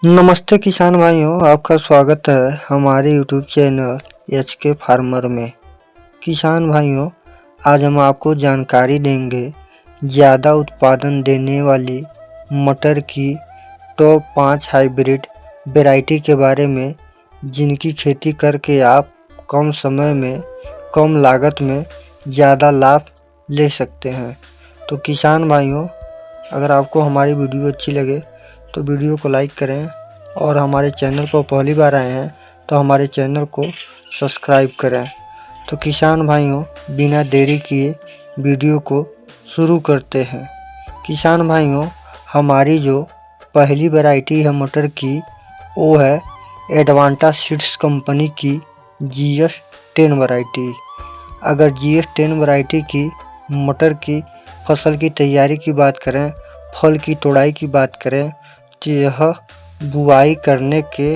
नमस्ते किसान भाइयों, आपका स्वागत है हमारे यूट्यूब चैनल एचके फार्मर में। किसान भाइयों, आज हम आपको जानकारी देंगे ज़्यादा उत्पादन देने वाली मटर की टॉप 5 हाइब्रिड वैरायटी के बारे में, जिनकी खेती करके आप कम समय में कम लागत में ज़्यादा लाभ ले सकते हैं। तो किसान भाइयों, अगर आपको हमारी वीडियो अच्छी लगे तो वीडियो को लाइक करें और हमारे चैनल पर पहली बार आए हैं तो हमारे चैनल को सब्सक्राइब करें। तो किसान भाइयों, बिना देरी किए वीडियो को शुरू करते हैं। किसान भाइयों, हमारी जो पहली वैरायटी है मटर की, वो है एडवांटा सीड्स कंपनी की GS10 वैरायटी। अगर GS10 वैरायटी की मटर की फसल की तैयारी की बात करें, फल की तोड़ाई की बात करें, तो यह बुआई करने के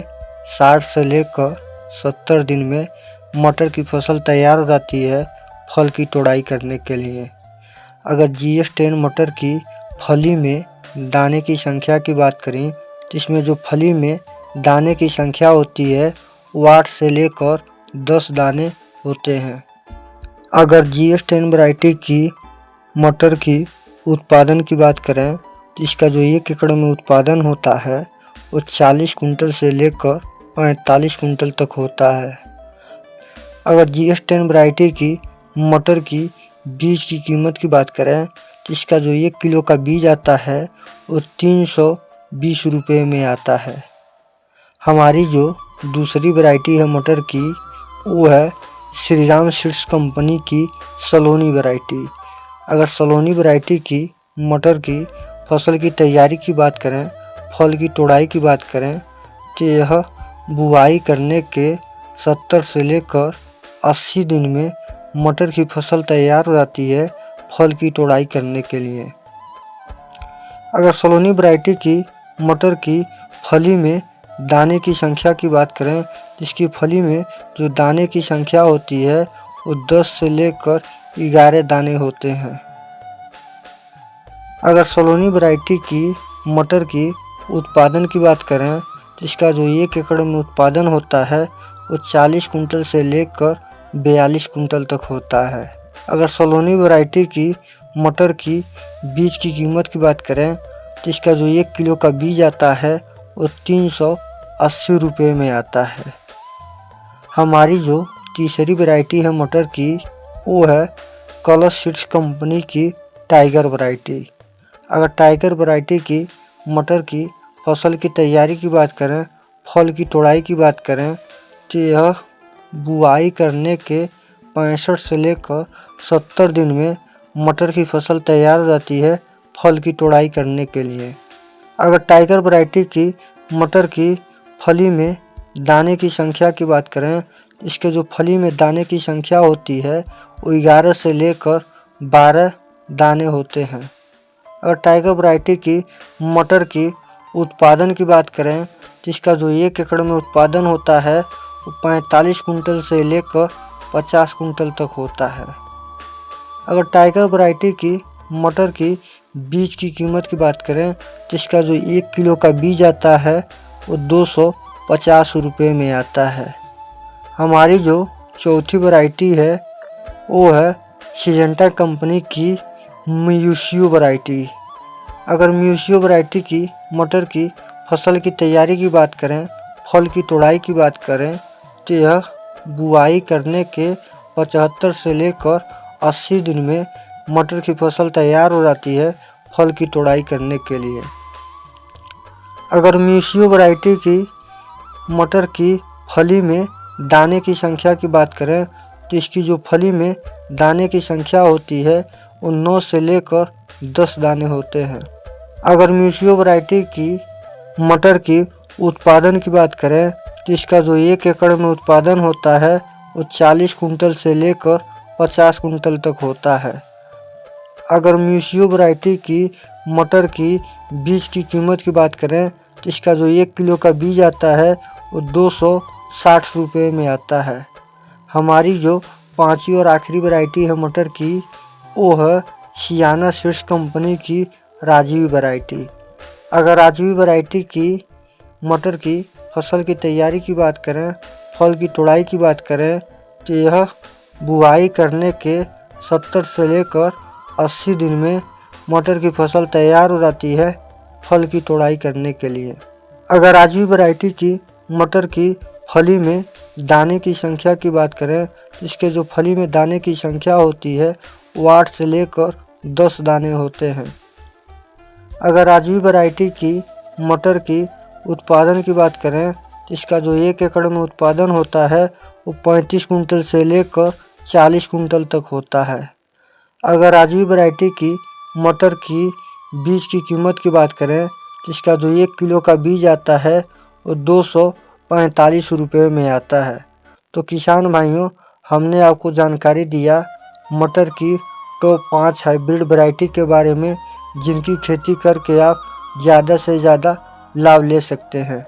60 से लेकर 70 दिन में मटर की फसल तैयार हो जाती है फल की तोड़ाई करने के लिए। अगर GS10 मटर की फली में दाने की संख्या की बात करें, तो इसमें जो फली में दाने की संख्या होती है वो 8 से लेकर 10 दाने होते हैं। अगर GS10 वैरायटी की मटर की उत्पादन की बात करें, तो इसका जो 1 एकड़ में उत्पादन होता है वो 40 कुंटल से लेकर 45 कुंटल तक होता है। अगर GS10 वैरायटी की मटर की बीज की कीमत की बात करें, तो इसका जो 1 किलो का बीज आता है वो 320 रुपये में आता है। हमारी जो दूसरी वैरायटी है मटर की, वो है श्रीराम सीड्स कंपनी की सलोनी वैरायटी। अगर सलोनी वैरायटी की मटर की फसल की तैयारी की बात करें, फल की तोड़ाई की बात करें, तो यह बुआई करने के 70 से लेकर 80 दिन में मटर की फसल तैयार हो जाती है फल की तोड़ाई करने के लिए। अगर सलोनी वैरायटी की मटर की फली में दाने की संख्या की बात करें, इसकी फली में जो दाने की संख्या होती है वो 10 से लेकर 11 दाने होते हैं। अगर सलोनी वैरायटी की मटर की उत्पादन की बात करें, तो इसका जो 1 एकड़ में उत्पादन होता है वो 40 कुंटल से लेकर 42 कुंटल तक होता है। अगर सलोनी वैरायटी की मटर की बीज की कीमत की बात करें, तो इसका जो 1 किलो का बीज आता है वो 380 रुपये में आता है। हमारी जो तीसरी वैरायटी है मटर की, वो है कलश सीड्स कंपनी की टाइगर वैरायटी। अगर टाइगर वैरायटी की मटर की फसल की तैयारी की बात करें, फल की तोड़ाई की बात करें, तो यह बुआई करने के 65 से लेकर 70 दिन में मटर की फसल तैयार हो जाती है फल की तोड़ाई करने के लिए। अगर टाइगर वैरायटी की मटर की फली में दाने की संख्या की बात करें, इसके जो फली में दाने की संख्या होती है वो 11 से लेकर 12 दाने होते हैं। अगर टाइगर वैरायटी की मटर की उत्पादन की बात करें, तो इसका जो 1 एकड़ में उत्पादन होता है वो 45 कुंटल से लेकर 50 कुंटल तक होता है। अगर टाइगर वैरायटी की मटर की बीज की कीमत की बात करें, तो इसका जो 1 किलो का बीज आता है वो 250 रुपये में आता है। हमारी जो चौथी वैरायटी है वो है सिजेंटा कंपनी की म्यूसियो वैरायटी। अगर म्यूसियो वैरायटी की मटर की फसल की तैयारी की बात करें, फल की तोड़ाई की बात करें, तो यह बुआई करने के 75 से लेकर 80 दिन में मटर की फसल तैयार हो जाती है फल की तोड़ाई करने के लिए। अगर म्यूसियो वैरायटी की मटर की फली में दाने की संख्या की बात करें, तो इसकी जो फली में दाने की संख्या होती है वो 9 से लेकर 10 दाने होते हैं। अगर म्यूसियो वैरायटी की मटर की उत्पादन की बात करें, तो इसका जो 1 एकड़ में उत्पादन होता है वो 40 कुंटल से लेकर 50 कुंटल तक होता है। अगर म्यूसियो वैरायटी की मटर की बीज की कीमत की बात करें, तो इसका जो 1 किलो का बीज आता है वो 260 रुपये में आता है। हमारी जो पांचवी और आखिरी वैरायटी है मटर की, वो है सियाना सीड्स कंपनी की राजीव वैरायटी। अगर राजीव वैरायटी की मटर की फसल की तैयारी की बात करें, फल की तुड़ाई की बात करें तो यह बुआई करने के 70 से लेकर 80 दिन में मटर की फसल तैयार हो जाती है फल की तुड़ाई करने के लिए। अगर आजवी वैरायटी की मटर की फली में दाने की संख्या की बात करें, इसके जो फली में दाने की संख्या होती है वो 8 से लेकर 10 दाने होते हैं। अगर आजवी वैरायटी की मटर की उत्पादन की बात करें, इसका जो 1 एकड़ में उत्पादन होता है वो 35 कुंटल से लेकर 40 कुंटल तक होता है। अगर आजवी वैरायटी की मटर की बीज की कीमत की बात करें, इसका जो 1 किलो का बीज आता है वो 245 रुपये में आता है। तो किसान भाइयों, हमने आपको जानकारी दिया मटर की टॉप 5 हाइब्रिड वैरायटी के बारे में, जिनकी खेती करके आप ज़्यादा से ज़्यादा लाभ ले सकते हैं।